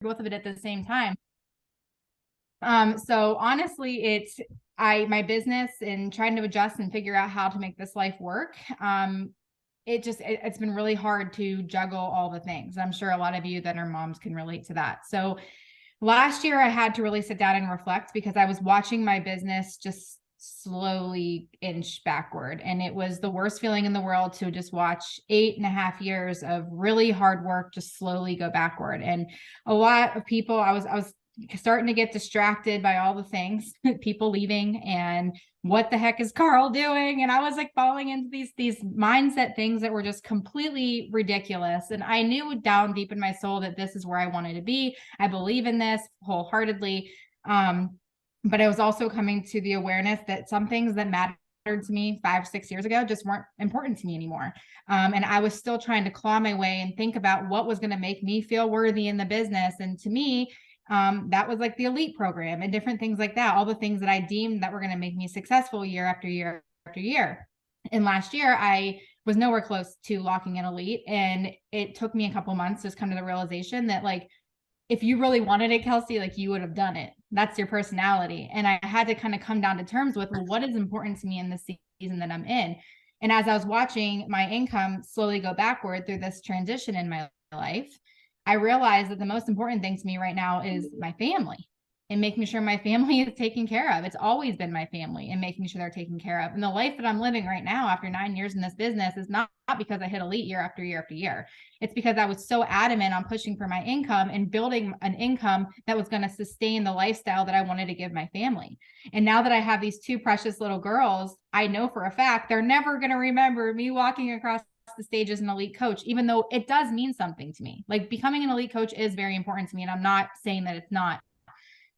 both of it at the same time. So honestly, my business and trying to adjust and figure out how to make this life work. It's been really hard to juggle all the things. I'm sure a lot of you that are moms can relate to that. So last year I had to really sit down and reflect because I was watching my business just slowly inch backward. And it was the worst feeling in the world to just watch 8.5 years of really hard work just slowly go backward. And a lot of people, I was starting to get distracted by all the things, people leaving and what the heck is Carl doing? And I was like falling into these mindset things that were just completely ridiculous. And I knew down deep in my soul that this is where I wanted to be. I believe in this wholeheartedly. But I was also coming to the awareness that some things that mattered to me 5-6 years ago just weren't important to me anymore. And I was still trying to claw my way and think about what was going to make me feel worthy in the business. And to me, that was like the elite program and different things like that, all the things that I deemed that were going to make me successful year after year after year. And last year I was nowhere close to locking in elite. And it took me a couple months to come to the realization that like, if you really wanted it, Kelsey, like you would have done it. That's your personality. And I had to kind of come down to terms with, well, what is important to me in the season that I'm in? And as I was watching my income slowly go backward through this transition in my life, I realized that the most important thing to me right now is my family and making sure my family is taken care of. It's always been my family and making sure they're taken care of. And the life that I'm living right now after 9 years in this business is not because I hit elite year after year after year. It's because I was so adamant on pushing for my income and building an income that was going to sustain the lifestyle that I wanted to give my family. And now that I have these two precious little girls, I know for a fact they're never going to remember me walking across the stage as an elite coach, even though it does mean something to me. Like becoming an elite coach is very important to me. And I'm not saying that it's not.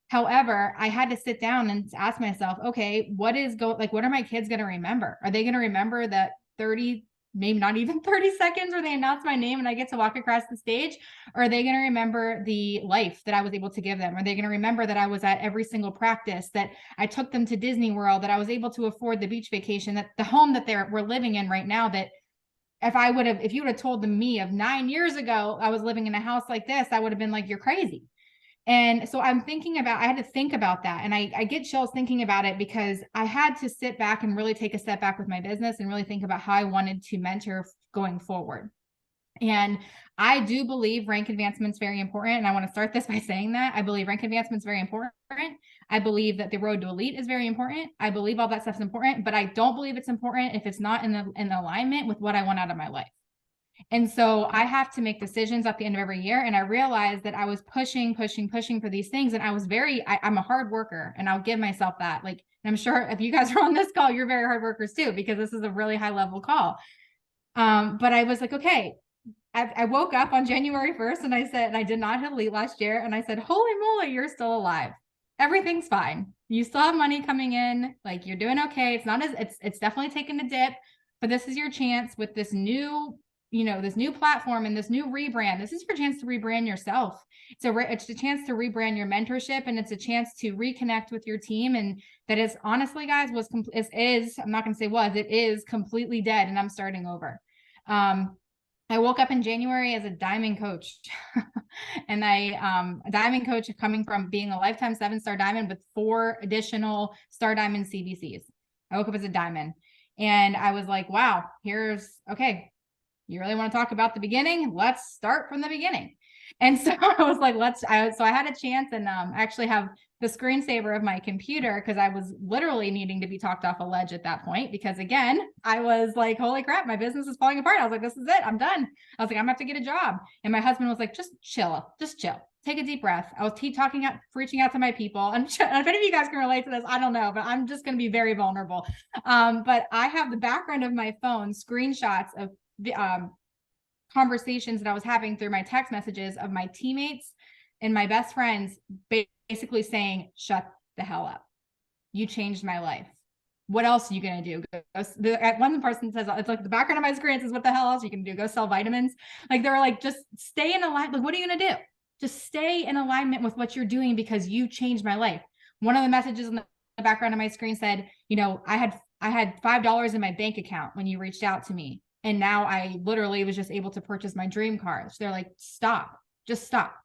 However, I had to sit down and ask myself, okay, what are my kids going to remember? Are they going to remember that 30, maybe not even 30 seconds where they announce my name and I get to walk across the stage? Or are they going to remember the life that I was able to give them? Are they going to remember that I was at every single practice, that I took them to Disney World, that I was able to afford the beach vacation, that the home that we're living in right now, that if you would have told me of 9 years ago, I was living in a house like this, I would have been like, you're crazy. And so I had to think about that. And I get chills thinking about it because I had to sit back and really take a step back with my business and really think about how I wanted to mentor going forward. And I do believe rank advancement is very important. And I want to start this by saying that I believe rank advancement is very important. I believe that the road to elite is very important. I believe all that stuff is important, but I don't believe it's important if it's not in alignment with what I want out of my life. And so I have to make decisions at the end of every year. And I realized that I was pushing for these things. And I'm a hard worker and I'll give myself that. Like, I'm sure if you guys are on this call, you're very hard workers too, because this is a really high level call. But I was like, okay, I woke up on January 1st and I said, and I did not hit elite last year. And I said, holy moly, you're still alive. Everything's fine. You still have money coming in. Like you're doing okay. It's definitely taken a dip, but this is your chance with this new platform and this new rebrand. This is your chance to rebrand yourself. It's a chance to rebrand your mentorship, and it's a chance to reconnect with your team. And that is honestly, guys, I'm not going to say it is completely dead, and I'm starting over. I woke up in January as a diamond coach and a diamond coach coming from being a lifetime 7-star diamond with 4 additional star diamond CBCs. I woke up as a diamond and I was like, wow, okay. You really want to talk about the beginning? Let's start from the beginning. And so I was like, so I had a chance and actually have the screensaver of my computer because I was literally needing to be talked off a ledge at that point. Because again, I was like, holy crap, my business is falling apart. I was like, this is it. I'm done. I was like, I'm gonna have to get a job. And my husband was like, just chill. Take a deep breath. I was reaching out to my people. And if any of you guys can relate to this, I don't know, but I'm just going to be very vulnerable. But I have the background of my phone screenshots of the conversations that I was having through my text messages of my teammates and my best friends basically saying, shut the hell up. You changed my life. What else are you going to do? One person says, it's like the background of my screen says, what the hell else are you going to do? Go sell vitamins. Like they were like, just stay in alignment. Like, what are you going to do? Just stay in alignment with what you're doing because you changed my life. One of the messages in the background of my screen said, I had $5 in my bank account when you reached out to me. And now I literally was just able to purchase my dream car. So they're like, just stop.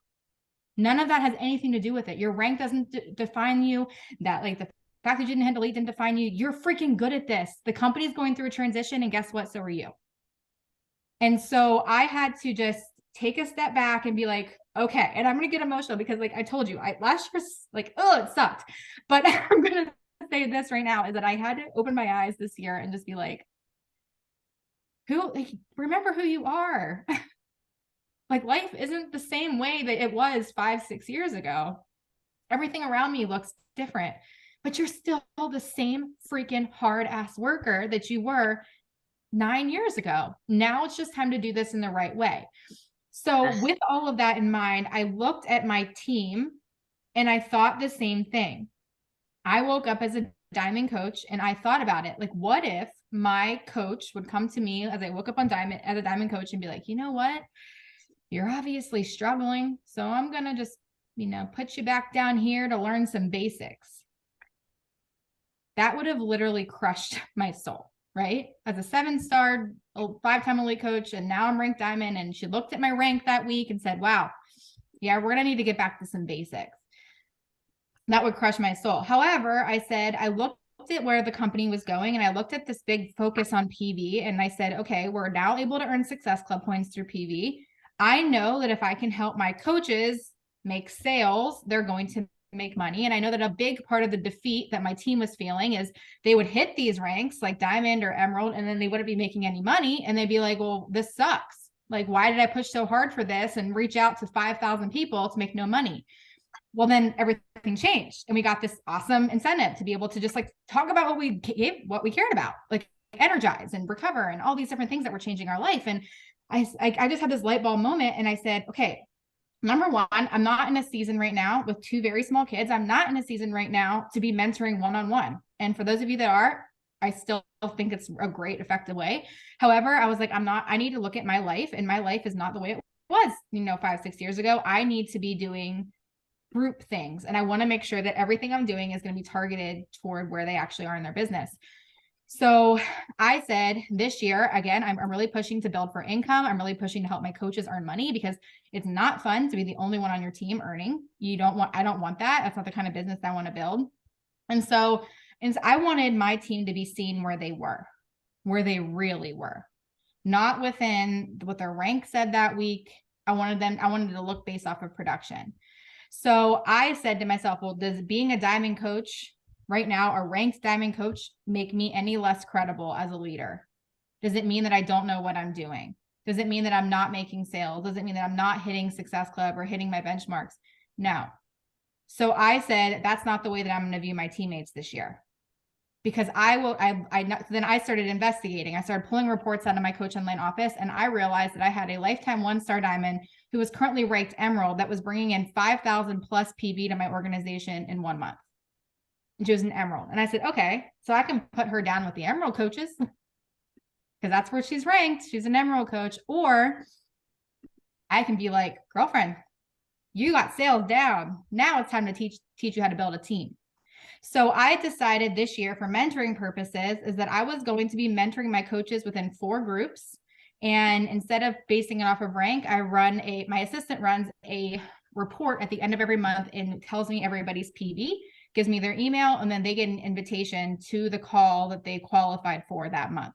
None of that has anything to do with it. Your rank doesn't define you. That like the fact that you didn't hit elite didn't define you. You're freaking good at this. The company's going through a transition, and guess what? So are you. And so I had to just take a step back and be like, okay. And I'm going to get emotional because like I told you, last year, like, oh, it sucked. But I'm going to say this right now is that I had to open my eyes this year and just be like, remember who you are. Like life isn't the same way that it was 5-6 years ago. Everything around me looks different, but you're still the same freaking hard ass worker that you were 9 years ago. Now it's just time to do this in the right way. So with all of that in mind, I looked at my team and I thought the same thing. I woke up as a diamond coach and I thought about it. Like, what if my coach would come to me as I woke up on diamond as a diamond coach and be like, you know what? You're obviously struggling. So I'm going to just, put you back down here to learn some basics. That would have literally crushed my soul, right? As a 7-star, 5-time elite coach, and now I'm ranked diamond. And she looked at my rank that week and said, wow, yeah, we're going to need to get back to some basics. That would crush my soul. However, I said, I looked at where the company was going and I looked at this big focus on PV and I said, okay, we're now able to earn Success Club points through PV. I know that if I can help my coaches make sales, they're going to make money. And I know that a big part of the defeat that my team was feeling is they would hit these ranks like diamond or emerald, and then they wouldn't be making any money. And they'd be like, well, this sucks. Like, why did I push so hard for this and reach out to 5,000 people to make no money? Well, then everything changed and we got this awesome incentive to be able to just like talk about what we cared about, like energize and recover and all these different things that were changing our life. And I just had this light bulb moment and I said, okay, number one, I'm not in a season right now with 2 very small kids. I'm not in a season right now to be mentoring one-on-one. And for those of you that are, I still think it's a great, effective way. However, I was like, I need to look at my life, and my life is not the way it was, 5-6 years ago. I need to be doing group things. And I want to make sure that everything I'm doing is going to be targeted toward where they actually are in their business. So I said this year, again, I'm really pushing to build for income. I'm really pushing to help my coaches earn money because it's not fun to be the only one on your team earning. I don't want that. That's not the kind of business I want to build. And so I wanted my team to be seen where they were, where they really were, not within what their rank said that week. I wanted to look based off of production. So I said to myself, well, does being a diamond coach right now, a ranked diamond coach, make me any less credible as a leader? Does it mean that I don't know what I'm doing? Does it mean that I'm not making sales? Does it mean that I'm not hitting Success Club or hitting my benchmarks? No. So I said, that's not the way that I'm going to view my teammates this year. Because then I started investigating. I started pulling reports out of my Coach Online office, and I realized that I had a lifetime 1-star diamond who was currently ranked emerald that was bringing in 5,000 plus PV to my organization in 1 month. And she was an emerald. And I said, okay, so I can put her down with the emerald coaches because that's where she's ranked. She's an emerald coach. Or I can be like, girlfriend, you got sales down. Now it's time to teach you how to build a team. So I decided this year for mentoring purposes is that I was going to be mentoring my coaches within 4 groups. And instead of basing it off of rank, my assistant runs a report at the end of every month and tells me everybody's PV, gives me their email, and then they get an invitation to the call that they qualified for that month.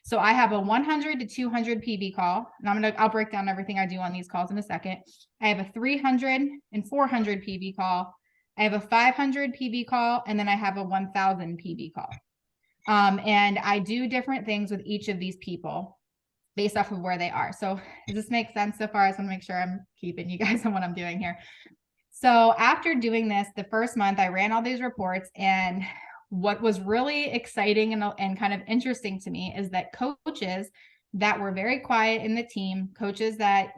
So I have a 100 to 200 PV call, and I'll break down everything I do on these calls in a second. I have a 300 and 400 PV call. I have a 500 PV call, and then I have a 1,000 PV call. And I do different things with each of these people based off of where they are. So does this make sense so far? I just want to make sure I'm keeping you guys on what I'm doing here. So after doing this, the first month I ran all these reports, and what was really exciting and kind of interesting to me is that coaches that were very quiet in the team, coaches that,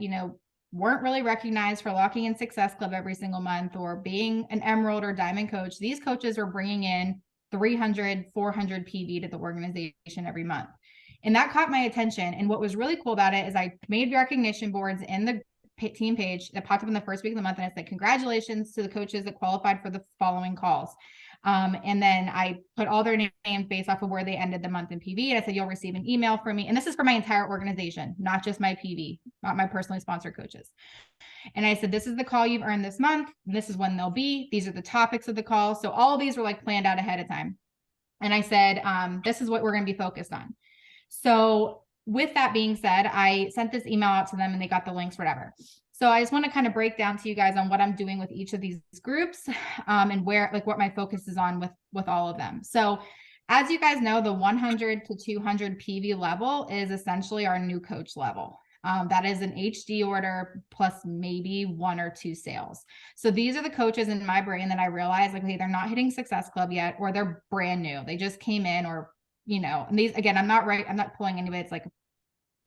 weren't really recognized for locking in Success Club every single month or being an emerald or diamond coach, these coaches were bringing in 300, 400 PV to the organization every month. And that caught my attention. And what was really cool about it is I made recognition boards in team page that popped up in the first week of the month. And I said, congratulations to the coaches that qualified for the following calls. And then I put all their names based off of where they ended the month in PV. And I said, you'll receive an email from me. And this is for my entire organization, not just my PV, not my personally sponsored coaches. And I said, this is the call you've earned this month. This is when they'll be. These are the topics of the call. So all of these were like planned out ahead of time. And I said, this is what we're going to be focused on. So with that being said, I sent this email out to them and they got the links, whatever. So I just want to kind of break down to you guys on what I'm doing with each of these groups, and where, like, what my focus is on with all of them. So as you guys know, the 100 to 200 PV level is essentially our new coach level. That is an HD order plus maybe 1 or 2 sales. So these are the coaches in my brain that I realize, like, okay, they're not hitting Success Club yet, or they're brand new. They just came in, or, you know, and these, again, I'm not pulling anybody. It's like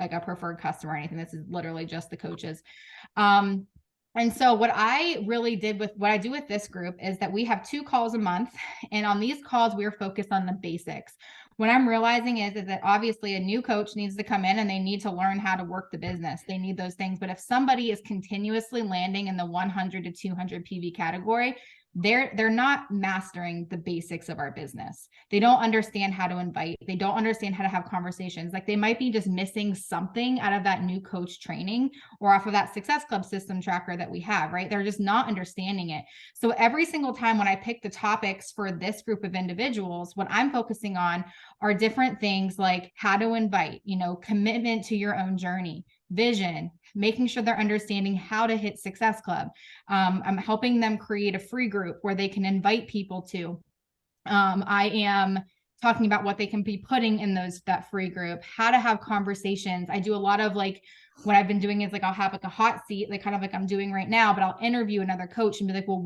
a preferred customer or anything. This is literally just the coaches. And so what I do with this group is that we have 2 calls a month. And on these calls, we're focused on the basics. What I'm realizing is that obviously a new coach needs to come in and they need to learn how to work the business. They need those things. But if somebody is continuously landing in the 100 to 200 PV category, they're not mastering the basics of our business. They don't understand how to invite. They don't understand how to have conversations. Like, they might be just missing something out of that new coach training or off of that Success Club system tracker that we have, right? They're just not understanding it. So every single time when I pick the topics for this group of individuals, what I'm focusing on are different things like how to invite, you know, commitment to your own journey, vision, making sure they're understanding how to hit Success Club. I'm helping them create a free group where they can invite people to. I am talking about what they can be putting in that free group, how to have conversations. I do a lot of, like, what I've been doing is, like, I'll have like a hot seat, like kind of like I'm doing right now, but I'll interview another coach and be like, well,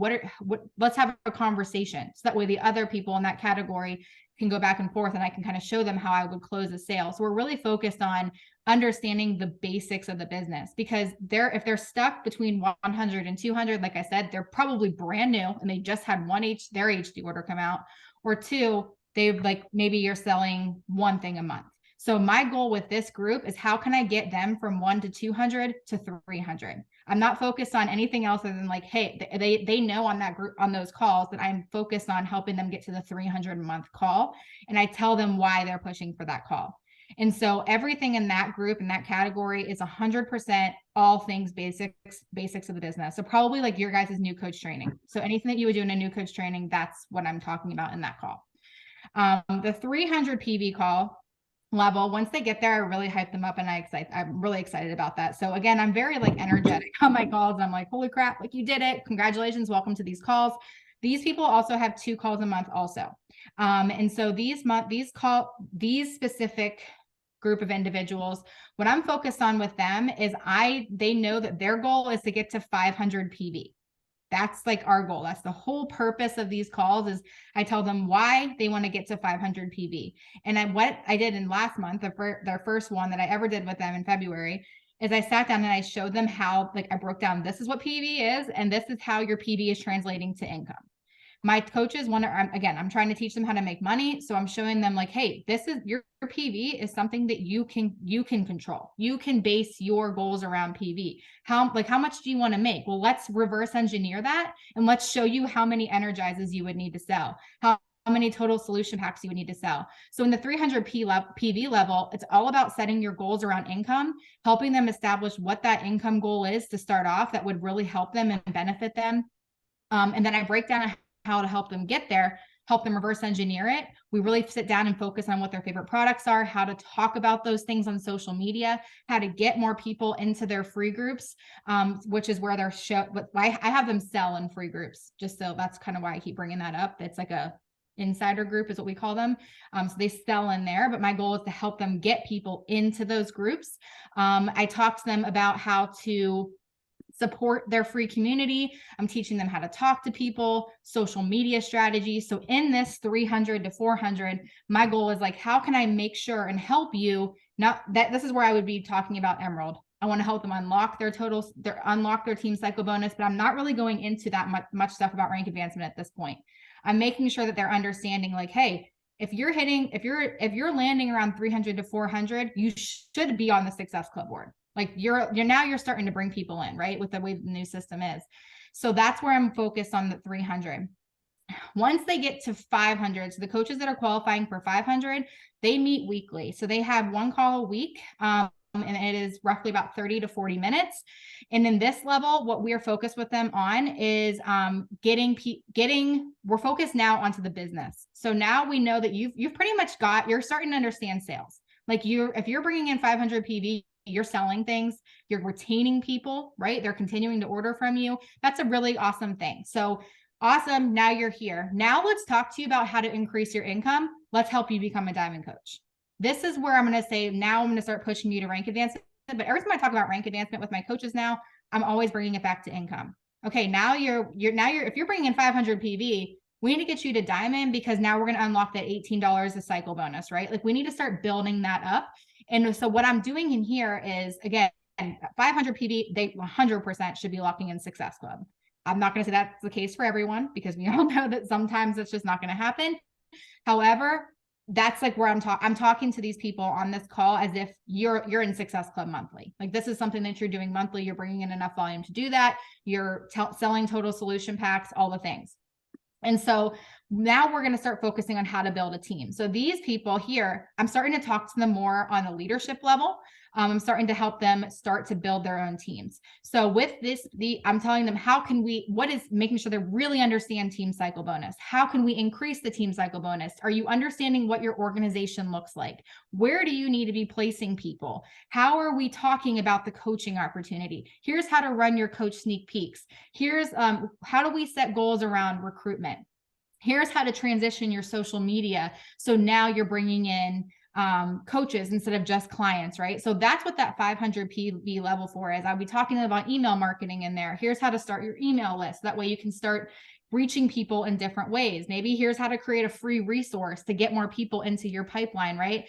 let's have a conversation. So that way the other people in that category can go back and forth and I can kind of show them how I would close a sale. So we're really focused on understanding the basics of the business, because if they're stuck between 100 and 200, like I said, they're probably brand new and they just had their HD order come out, or 2, they've, like, maybe you're selling 1 thing a month. So my goal with this group is how can I get them from 1 to 200 to 300? I'm not focused on anything else other than, like, hey, they know on that group, on those calls, that I'm focused on helping them get to the 300 month call. And I tell them why they're pushing for that call. And so everything in that group, in that category, is 100% all things basics of the business. So probably like your guys' new coach training. So anything that you would do in a new coach training, that's what I'm talking about in that call. The 300 PV call level, once they get there, I really hype them up and I'm really excited about that. So again, I'm very, like, energetic on my calls. And I'm like, holy crap, like, you did it. Congratulations. Welcome to these calls. These people also have 2 calls a month also. And so these specific group of individuals, what I'm focused on with them is they know that their goal is to get to 500 PV. That's, like, our goal. That's the whole purpose of these calls, is I tell them why they want to get to 500 PV. And what I did in last month, their first one that I ever did with them in February, is I sat down and I showed them how, like, I broke down, this is what PV is, and this is how your PV is translating to income. My coaches I'm trying to teach them how to make money. So I'm showing them, like, hey, this is your PV is something that you can control. You can base your goals around PV. How much do you want to make? Well, let's reverse engineer that. And let's show you how many energizes you would need to sell, how many total solution packs you would need to sell. So in the 300 PV level, it's all about setting your goals around income, helping them establish what that income goal is to start off that would really help them and benefit them. And then I break down how to help them get there, help them reverse engineer it. We really sit down and focus on what their favorite products are, how to talk about those things on social media, how to get more people into their free groups, which is where I have them sell in free groups. Just so that's kind of why I keep bringing that up. It's like a insider group is what we call them. So they sell in there, but my goal is to help them get people into those groups. I talk to them about how to support their free community. I'm teaching them how to talk to people, social media strategies. So in this 300 to 400, my goal is, like, how can I make sure and help you? This is where I would be talking about Emerald. I want to help them unlock their team cycle bonus, but I'm not really going into that much stuff about rank advancement at this point. I'm making sure that they're understanding, like, hey, if you're landing around 300 to 400, you should be on the Success Club board. Like you're starting to bring people in, right? With the way the new system is. So that's where I'm focused on the 300. Once they get to 500, so the coaches that are qualifying for 500, they meet weekly. So they have one call a week. And it is roughly about 30 to 40 minutes. And then this level, what we're focused with them on is we're focused now onto the business. So now we know that you've pretty much you're starting to understand sales. Like if you're bringing in 500 PV, you're selling things, you're retaining people, right? They're continuing to order from you. That's a really awesome thing. So awesome. Now you're here. Now let's talk to you about how to increase your income. Let's help you become a diamond coach. This is where I'm going to say, now I'm going to start pushing you to rank advancement. But every time I talk about rank advancement with my coaches now, I'm always bringing it back to income. Okay, now if you're bringing in 500 PV, we need to get you to diamond, because now we're going to unlock that $18 a cycle bonus, right? Like we need to start building that up. And so what I'm doing in here is, again, 500 PV, they 100% should be locking in Success Club. I'm not going to say that's the case for everyone, because we all know that sometimes it's just not going to happen. However, that's like where I'm talking to these people on this call as if you're in Success Club monthly. Like this is something that you're doing monthly. You're bringing in enough volume to do that. You're selling total solution packs, all the things. And so now we're going to start focusing on how to build a team. So these people here, I'm starting to talk to them more on a leadership level. I'm starting to help them start to build their own teams. So with this, I'm telling them, what is making sure they really understand team cycle bonus? How can we increase the team cycle bonus? Are you understanding what your organization looks like? Where do you need to be placing people? How are we talking about the coaching opportunity? Here's how to run your coach sneak peeks. Here's how do we set goals around recruitment? Here's how to transition your social media. So now you're bringing in coaches instead of just clients, right? So that's what that 500 PV level 4 is. I'll be talking about email marketing in there. Here's how to start your email list. That way you can start reaching people in different ways. Maybe here's how to create a free resource to get more people into your pipeline, right?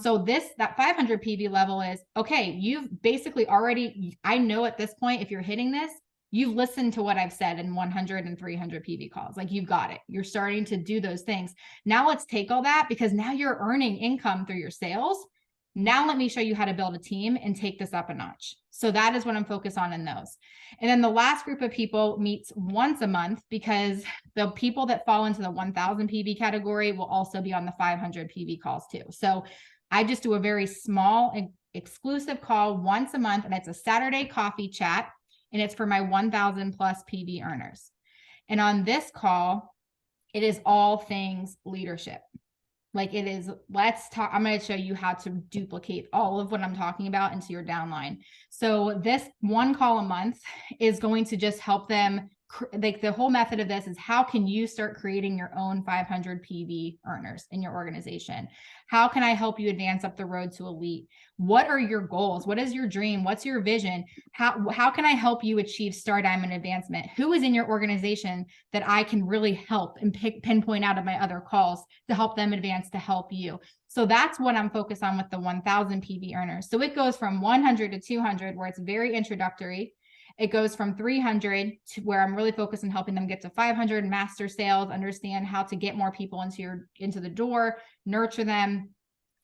So that 500 PV level is, okay, you've basically already, I know at this point, if you're hitting this, you've listened to what I've said in 100 and 300 PV calls. Like you've got it. You're starting to do those things. Now let's take all that, because now you're earning income through your sales. Now let me show you how to build a team and take this up a notch. So that is what I'm focused on in those. And then the last group of people meets once a month, because the people that fall into the 1000 PV category will also be on the 500 PV calls too. So I just do a very small and exclusive call once a month, and it's a Saturday coffee chat. And it's for my 1,000 plus PV earners. And on this call, it is all things leadership. Like it is, let's talk. I'm going to show you how to duplicate all of what I'm talking about into your downline. So this one call a month is going to just help them. Like the whole method of this is, how can you start creating your own 500 PV earners in your organization? How can I help you advance up the road to elite? What are your goals? What is your dream? What's your vision? How can I help you achieve Star Diamond advancement? Who is in your organization that I can really help and pinpoint out of my other calls to help them advance, to help you? So that's what I'm focused on with the 1000 PV earners. So it goes from 100 to 200, where it's very introductory. It goes from 300 to where I'm really focused on helping them get to 500, master sales, understand how to get more people into the door, nurture them.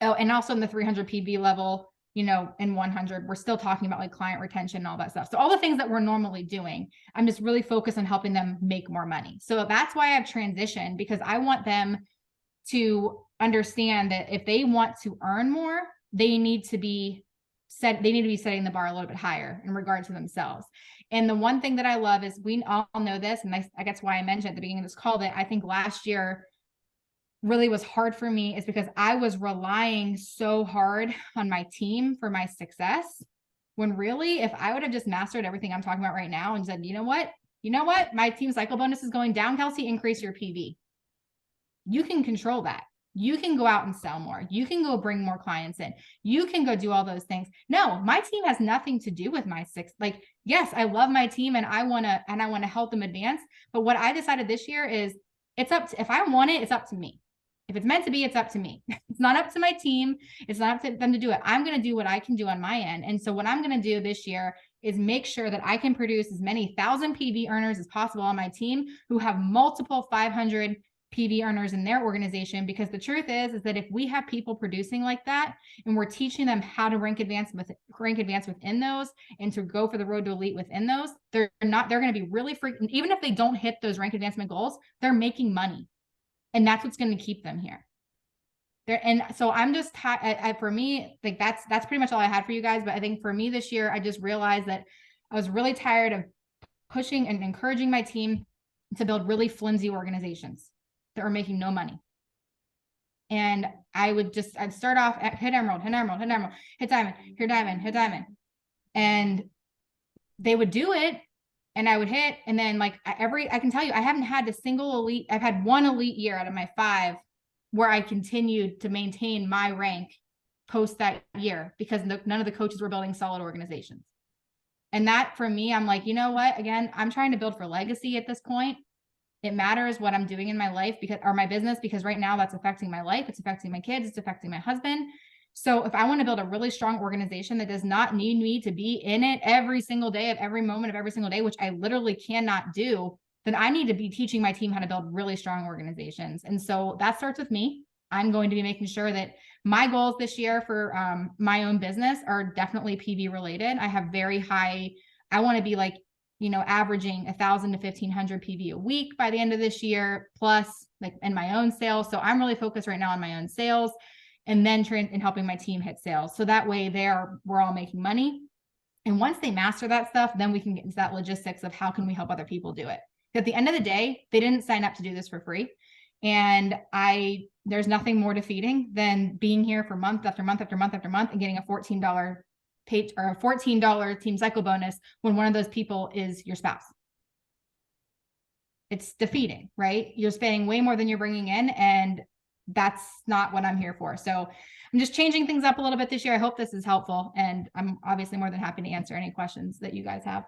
Oh, and also in the 300 PV level, in 100, we're still talking about like client retention and all that stuff. So all the things that we're normally doing, I'm just really focused on helping them make more money. So that's why I've transitioned, because I want them to understand that if they want to earn more, they need to be setting the bar a little bit higher in regard to themselves. And the one thing that I love is, we all know this, and I guess why I mentioned at the beginning of this call that I think last year really was hard for me, is because I was relying so hard on my team for my success, when really, if I would have just mastered everything I'm talking about right now and said, you know what, my team cycle bonus is going down, Kelsey, increase your PV. You can control that. You can go out and sell more. You can go bring more clients in. You can go do all those things. No, my team has nothing to do with my yes, I love my team and I want to help them advance. But what I decided this year is, if I want it, it's up to me. If it's meant to be, it's up to me. It's not up to my team. It's not up to them to do it. I'm going to do what I can do on my end. And so what I'm going to do this year is make sure that I can produce as many 1000 PV earners as possible on my team who have multiple 500 PV earners in their organization, because the truth is that if we have people producing like that and we're teaching them how to rank advance within those and to go for the road to elite within those, they're going to be really freaking, even if they don't hit those rank advancement goals, they're making money. And that's what's going to keep them here. And so I'm just, for me, like that's pretty much all I had for you guys. But I think for me this year, I just realized that I was really tired of pushing and encouraging my team to build really flimsy organizations that are making no money. And I'd start off at hit emerald, hit diamond, hit diamond. And they would do it and I would hit. And then like I can tell you, I haven't had a single elite. I've had one elite year out of my 5 where I continued to maintain my rank post that year because none of the coaches were building solid organizations. And that for me, I'm like, you know what, again, I'm trying to build for legacy at this point. It matters what I'm doing in my life or my business, because right now that's affecting my life. It's affecting my kids. It's affecting my husband. So if I want to build a really strong organization that does not need me to be in it every single day of every moment of every single day, which I literally cannot do, then I need to be teaching my team how to build really strong organizations. And so that starts with me. I'm going to be making sure that my goals this year for my own business are definitely PV related. I have very high, I want to be like, averaging 1,000 to 1,500 PV a week by the end of this year, plus like in my own sales. So I'm really focused right now on my own sales and then and helping my team hit sales. So that way we're all making money. And once they master that stuff, then we can get into that logistics of how can we help other people do it. At the end of the day, they didn't sign up to do this for free. And there's nothing more defeating than being here for month after month after month after month and getting a $14 page or a $14 team cycle bonus when one of those people is your spouse. It's defeating, right? You're spending way more than you're bringing in, and that's not what I'm here for. So I'm just changing things up a little bit this year. I hope this is helpful, and I'm obviously more than happy to answer any questions that you guys have.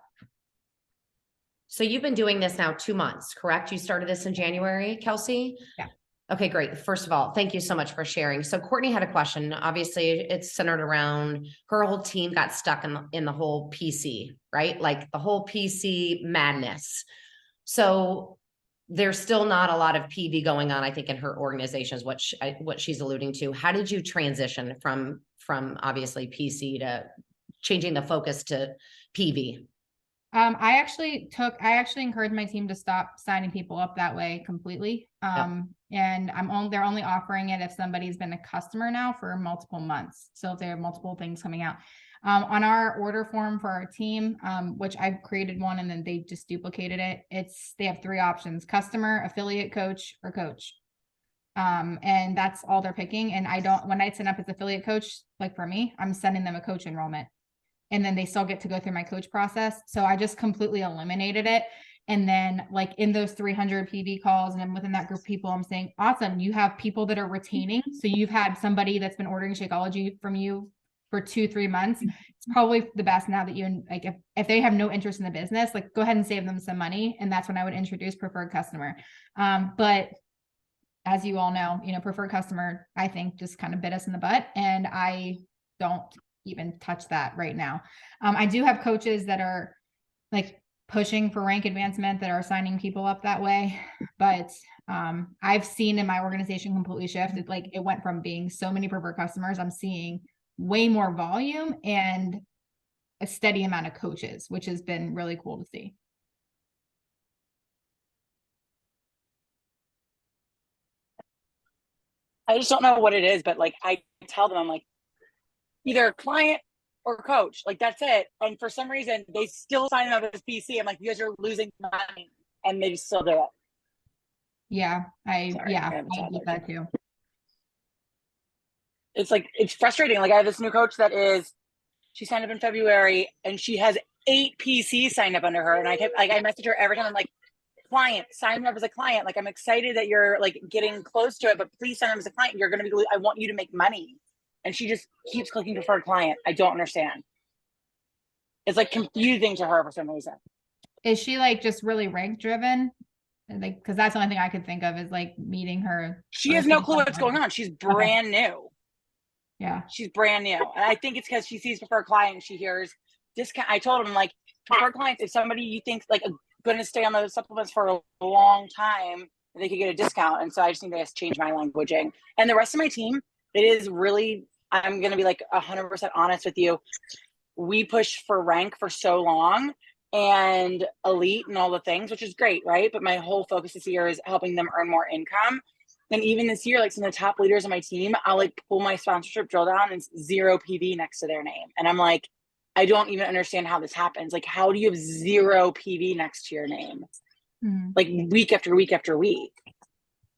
So you've been doing this now 2 months, correct? You started this in January, Kelsey? Yeah. Okay, great. First of all, thank you so much for sharing. So Courtney had a question. Obviously, it's centered around her whole team got stuck in the whole PC, right? Like the whole PC madness. So there's still not a lot of PV going on, I think, in her organization is what she's alluding to. How did you transition from obviously PC to changing the focus to PV? I actually encouraged my team to stop signing people up that way completely. And they're only offering it if somebody's been a customer now for multiple months. So if they have multiple things coming out. On our order form for our team, which I've created one and then they just duplicated it. They have 3 options: customer, affiliate coach, or coach. And that's all they're picking. And when I sign up as affiliate coach, like for me, I'm sending them a coach enrollment. And then they still get to go through my coach process. So I just completely eliminated it. And then like in those 300 PV calls and then within that group of people, I'm saying, awesome, you have people that are retaining. So you've had somebody that's been ordering Shakeology from you for 2-3 months. It's probably the best now that you, like if they have no interest in the business, like go ahead and save them some money. And that's when I would introduce preferred customer. But as you all know, preferred customer, I think just kind of bit us in the butt, and I don't even touch that right now. I do have coaches that are like pushing for rank advancement that are signing people up that way. But I've seen in my organization completely shifted. Like it went from being so many preferred customers, I'm seeing way more volume and a steady amount of coaches, which has been really cool to see. I just don't know what it is, but like I tell them, I'm like, either client or coach, like that's it. And for some reason, they still sign up as PC. I'm like, you guys are losing money, and they still do it. Yeah, I get that too. It's like, it's frustrating. Like I have this new coach she signed up in February, and she has 8 PCs signed up under her. And I message her every time. I'm like, client, sign me up as a client. Like I'm excited that you're like getting close to it, but please sign up as a client. You're going to be, I want you to make money. And she just keeps clicking preferred client. I don't understand. It's like confusing to her for some reason. Is she like just really rank driven? Like, because that's the only thing I could think of is like meeting her. She has no clue what's going on. She's brand new. Yeah. She's brand new. And I think it's because she sees preferred client and she hears discount. I told him, like, preferred clients, if somebody you think like going to stay on those supplements for a long time, they could get a discount. And so I just need to change my languaging. And the rest of my team, it is really, I'm going to be like 100% honest with you. We pushed for rank for so long and elite and all the things, which is great, right? But my whole focus this year is helping them earn more income. And even this year, like some of the top leaders on my team, I'll like pull my sponsorship drill down and 0 PV next to their name. And I'm like, I don't even understand how this happens. Like, how do you have 0 PV next to your name? Like week after week after week.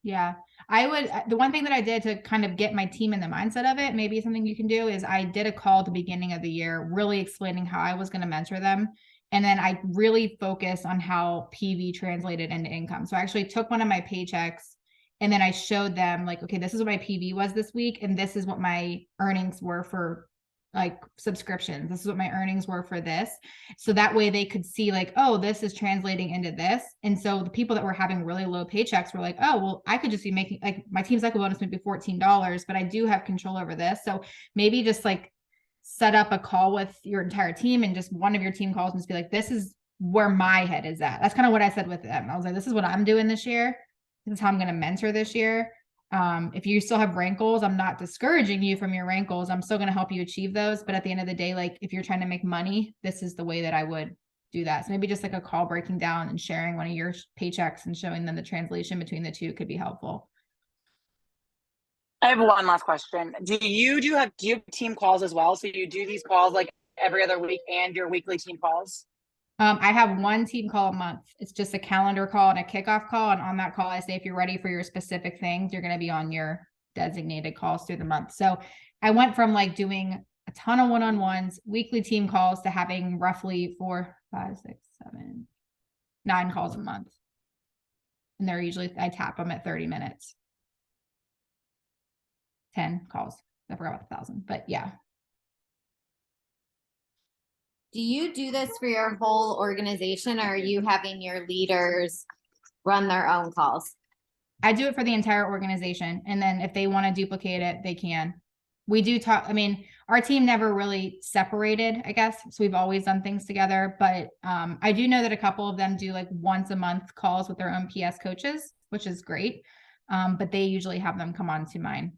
Yeah. The one thing that I did to kind of get my team in the mindset of it, maybe something you can do, is I did a call at the beginning of the year, really explaining how I was going to mentor them. And then I really focused on how PV translated into income. So I actually took one of my paychecks and then I showed them like, okay, this is what my PV was this week. And this is what my earnings were for like subscriptions. This is what my earnings were for this. So that way they could see like, oh, this is translating into this. And so the people that were having really low paychecks were like, oh, well, I could just be making like my team cycle bonus might be $14, but I do have control over this. So maybe just like set up a call with your entire team and just one of your team calls and just be like, this is where my head is at. That's kind of what I said with them. I was like, this is what I'm doing this year. This is how I'm going to mentor this year. If you still have rank goals, I'm not discouraging you from your rank goals. I'm still going to help you achieve those. But at the end of the day, like if you're trying to make money, this is the way that I would do that. So maybe just like a call breaking down and sharing one of your paychecks and showing them the translation between the two could be helpful. I have one last question. Do you have team calls as well? So you do these calls like every other week and your weekly team calls? I have one team call a month. It's just a calendar call and a kickoff call. And on that call, I say, if you're ready for your specific things, you're going to be on your designated calls through the month. So I went from like doing a ton of one-on-ones, weekly team calls to having roughly 4, 5, 6, 7, 9 calls a month. And they're usually, I tap them at 30 minutes. 10 calls. I forgot about 1,000, but yeah. Do you do this for your whole organization, or are you having your leaders run their own calls? I do it for the entire organization. And then if they want to duplicate it, they can. We do talk. I mean, our team never really separated, I guess. So we've always done things together. But I do know that a couple of them do like once a month calls with their own PS coaches, which is great. But they usually have them come on to mine.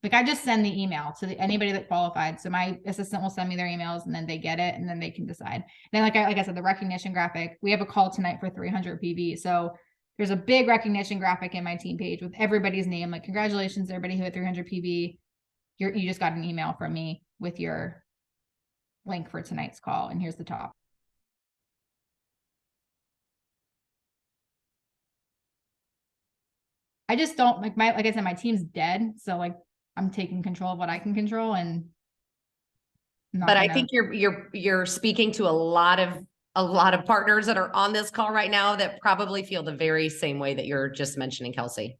Like I just send the email to anybody that qualified. So my assistant will send me their emails and then they get it and then they can decide. And then like I said, the recognition graphic, we have a call tonight for 300 PV. So there's a big recognition graphic in my team page with everybody's name. Like congratulations, everybody who had 300 PV. You just got an email from me with your link for tonight's call. And here's the top. I just don't like like I said, my team's dead. So like I'm taking control of what I can control and but I think you're speaking to a lot of partners that are on this call right now that probably feel the very same way that you're just mentioning, Kelsey.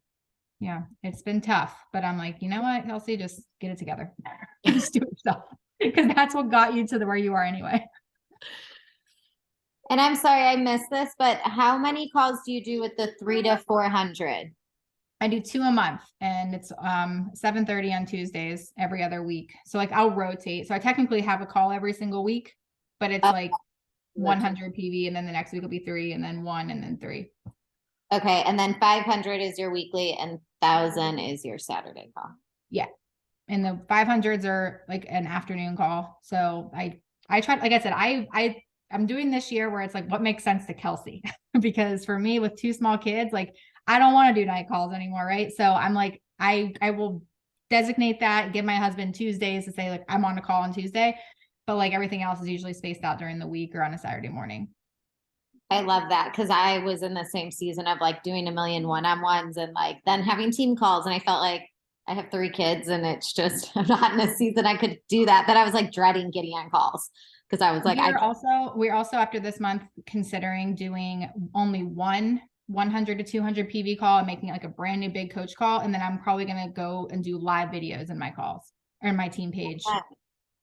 Yeah, it's been tough, but I'm like, you know what, Kelsey, just get it together. Just do it yourself because that's what got you to where you are anyway. And I'm sorry I missed this, but how many calls do you do with the 300 to 400? I do 2 a month and it's 7:30 on Tuesdays every other week. So like I'll rotate. So I technically have a call every single week, but it's like 100 PV and then the next week will be 3 and then 1 and then 3. Okay. And then 500 is your weekly and 1,000 is your Saturday call. Yeah. And the 500s are like an afternoon call. So I try, like I said, I'm doing this year where it's like, what makes sense to Kelsey? Because for me with 2 small kids, like I don't want to do night calls anymore. Right. So I'm like, I will designate that, give my husband Tuesdays to say like, I'm on a call on Tuesday, but like everything else is usually spaced out during the week or on a Saturday morning. I love that because I was in the same season of like doing 1 million one-on-ones and like then having team calls. And I felt like I have 3 kids and it's just, I'm not in a season I could do that. But I was like dreading getting on calls because I was like, we're also after this month considering doing only one 100 to 200 PV call and making it like a brand new big coach call. And then I'm probably going to go and do live videos in my calls or in my team page,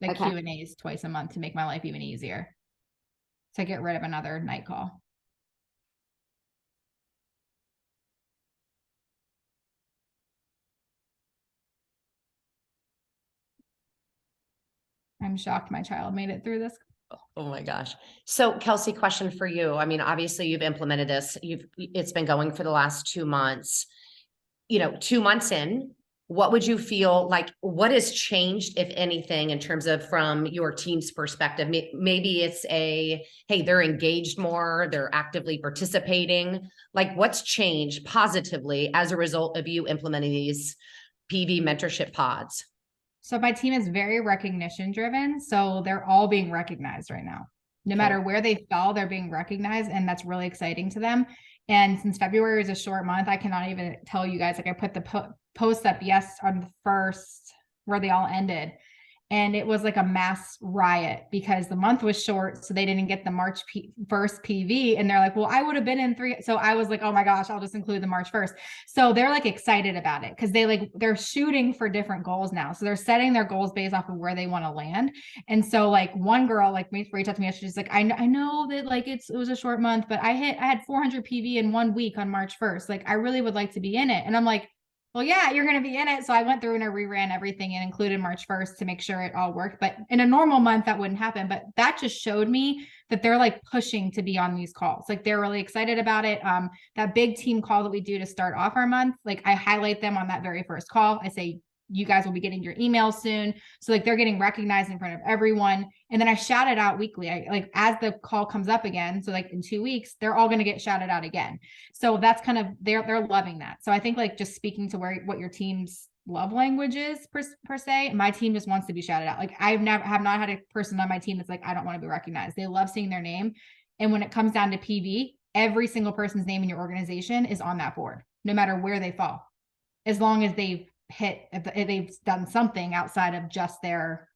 like Q&As twice a month to make my life even easier. To get rid of another night call. I'm shocked my child made it through this Oh my gosh. So Kelsey, question for you. I mean, obviously you've implemented this. It's been going for the last 2 months. 2 months in, what would you feel like, what has changed, if anything, in terms of from your team's perspective? Maybe it's hey, they're engaged more, they're actively participating. Like, what's changed positively as a result of you implementing these PV mentorship pods? So my team is very recognition driven. So they're all being recognized right now. No matter where they fell, they're being recognized. And that's really exciting to them. And since February is a short month, I cannot even tell you guys, like I put the post up on the 1st where they all ended. And it was like a mass riot because the month was short. So they didn't get the March 1st PV. And they're like, well, I would have been in 3. So I was like, oh my gosh, I'll just include the March 1st. So they're like excited about it because they're shooting for different goals now. So they're setting their goals based off of where they want to land. And so like one girl like reached out to me yesterday, she's like, I know that like it was a short month, but I had 400 PV in 1 week on March 1st. Like I really would like to be in it. And I'm like, well, yeah, you're going to be in it. So I went through and I reran everything and included March 1st to make sure it all worked. But in a normal month, that wouldn't happen. But that just showed me that they're like pushing to be on these calls. Like they're really excited about it. That big team call that we do to start off our month, like I highlight them on that very first call. I say, you guys will be getting your emails soon. So like they're getting recognized in front of everyone. And then I shout it out weekly. I like as the call comes up again. So like in 2 weeks, they're all going to get shouted out again. So that's kind of, they're loving that. So I think like just speaking to what your team's love language is per se, my team just wants to be shouted out. Like have not had a person on my team that's like, I don't want to be recognized. They love seeing their name. And when it comes down to PV, every single person's name in your organization is on that board, no matter where they fall, as long as they've if they've done something outside of just their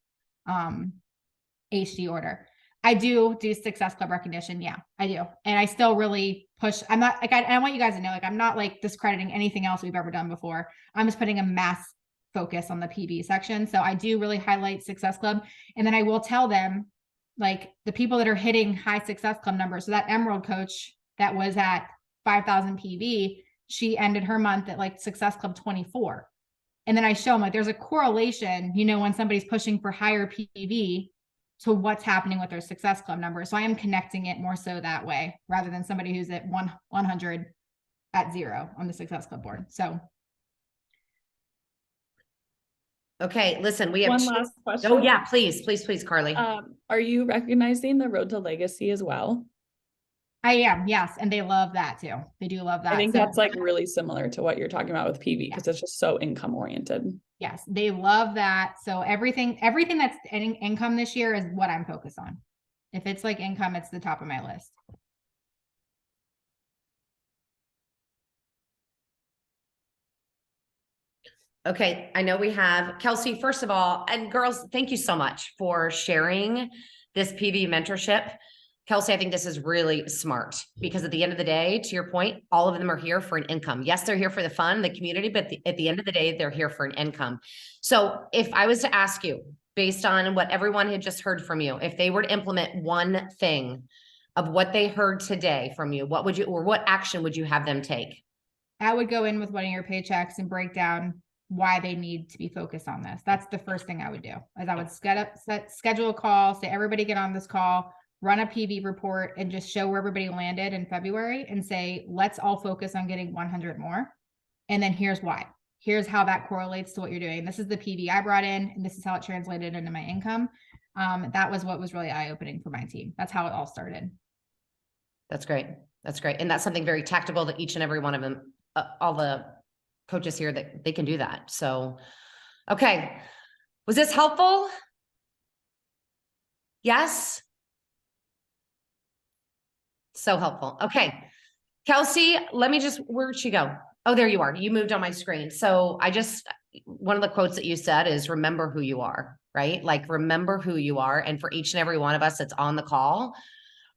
HD order. I do Success Club recognition. Yeah, I do. And I still really push. I'm not like, I want you guys to know, like, I'm not like discrediting anything else we've ever done before. I'm just putting a mass focus on the PV section. So I do really highlight Success Club. And then I will tell them like the people that are hitting high Success Club numbers. So that Emerald coach that was at 5,000 PV, she ended her month at like Success Club 24. And then I show them like there's a correlation, when somebody's pushing for higher PV to what's happening with their Success Club numbers. So I am connecting it more so that way rather than somebody who's at 100 at 0 on the Success Club board. So. Okay, listen, we have one last question. Oh yeah, please, Carly. Are you recognizing the Road to Legacy as well? I am, yes. And they love that too. They do love that. I think that's like really similar to what you're talking about with PV because it's just so income oriented. Yes, they love that. So everything that's income this year is what I'm focused on. If it's like income, it's the top of my list. Okay, I know we have Kelsey, first of all, and girls, thank you so much for sharing this PV mentorship. Kelsey, I think this is really smart because at the end of the day, to your point, all of them are here for an income. Yes, they're here for the fun, the community, but at the end of the day, they're here for an income. So if I was to ask you, based on what everyone had just heard from you, if they were to implement one thing of what they heard today from you, what action would you have them take? I would go in with one of your paychecks and break down why they need to be focused on this. That's the first thing I would do, is I would schedule a call, say everybody get on this call, run a PV report, and just show where everybody landed in February and say, let's all focus on getting 100 more. And then here's why. Here's how that correlates to what you're doing. This is the PV I brought in, and this is how it translated into my income. That was what was really eye-opening for my team. That's how it all started. That's great. That's great. And that's something very tactical that each and every one of them, all the coaches here, that they can do that. So, okay. Was this helpful? Yes. So helpful. Okay. Kelsey, where'd she go? Oh, there you are. You moved on my screen. So one of the quotes that you said is remember who you are, right? Like remember who you are. And for each and every one of us that's on the call,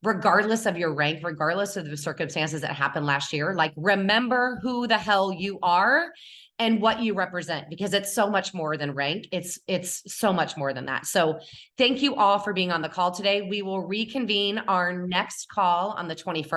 regardless of your rank, regardless of the circumstances that happened last year, like remember who the hell you are and what you represent, because it's so much more than rank. It's so much more than that. So thank you all for being on the call today. We will reconvene our next call on the 21st.